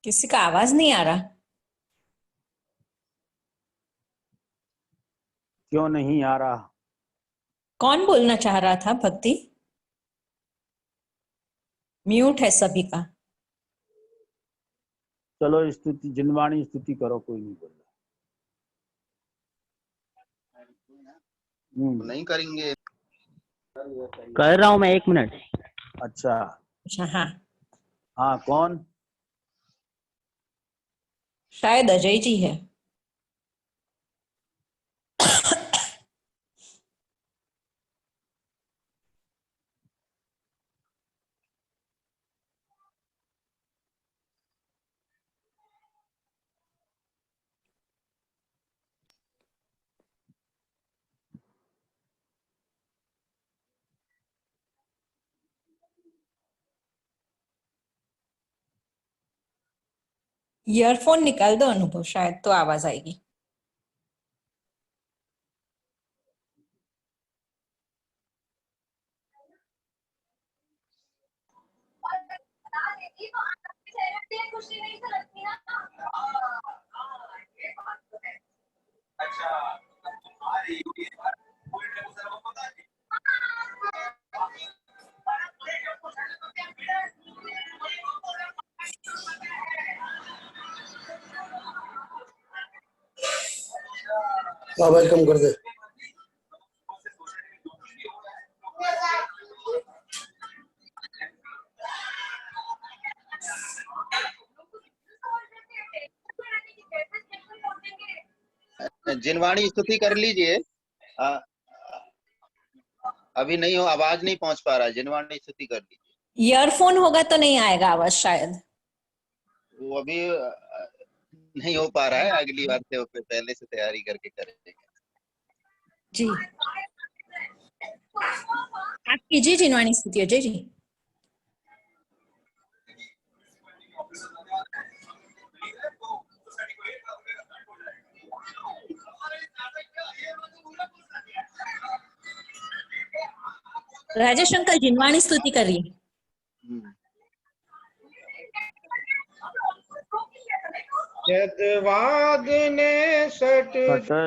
किसी का आवाज नहीं आ रहा। क्यों नहीं आ रहा? कौन बोलना चाह रहा था? भक्ति म्यूट है सभी का। चलो स्तुति, जिनवाणी स्तुति करो, कोई नहीं बोल रहा। नहीं करेंगे। कर रहा हूँ मैं, 1 मिनट। अच्छा हाँ हाँ, कौन? शायद अजय जी है। ईयरफोन निकाल दो अनुभव, शायद तो आवाज आएगी। आवाज कम कर दे। जिनवाणी स्तुति कर लीजिए। अभी नहीं हो, आवाज नहीं पहुंच पा रहा है। जिनवाणी स्तुति कर लीजिए। ईयरफोन होगा तो नहीं आएगा आवाज शायद। वो अभी नहीं हो पा रहा है। अगली बार से पहले से तैयारी करके करेंगे। जी आप कीजिए जिनवाणी स्तुति अजय जी। राजेश अंकल जिनवाणी स्तुति करिए। यद्वादने षट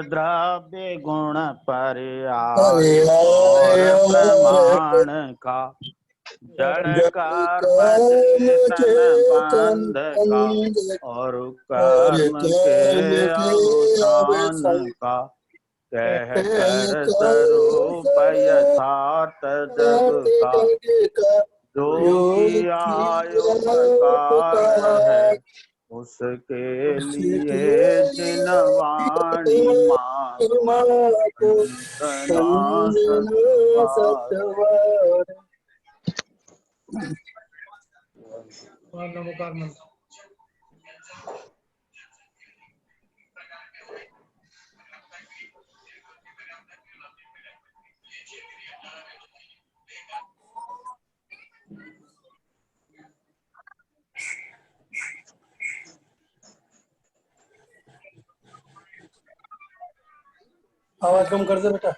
द्रव्य गुण पर्याय पर्याय और प्रमाण का जड़ कर्म चेतन बंध का और कर्म के अवसान का कह कर स्वरूप यथार्थ जग का जो किया उपकार है उसके लिए जिनवाणी माँ और नमोकार मंत्र। आवाज कम कर दे बेटा।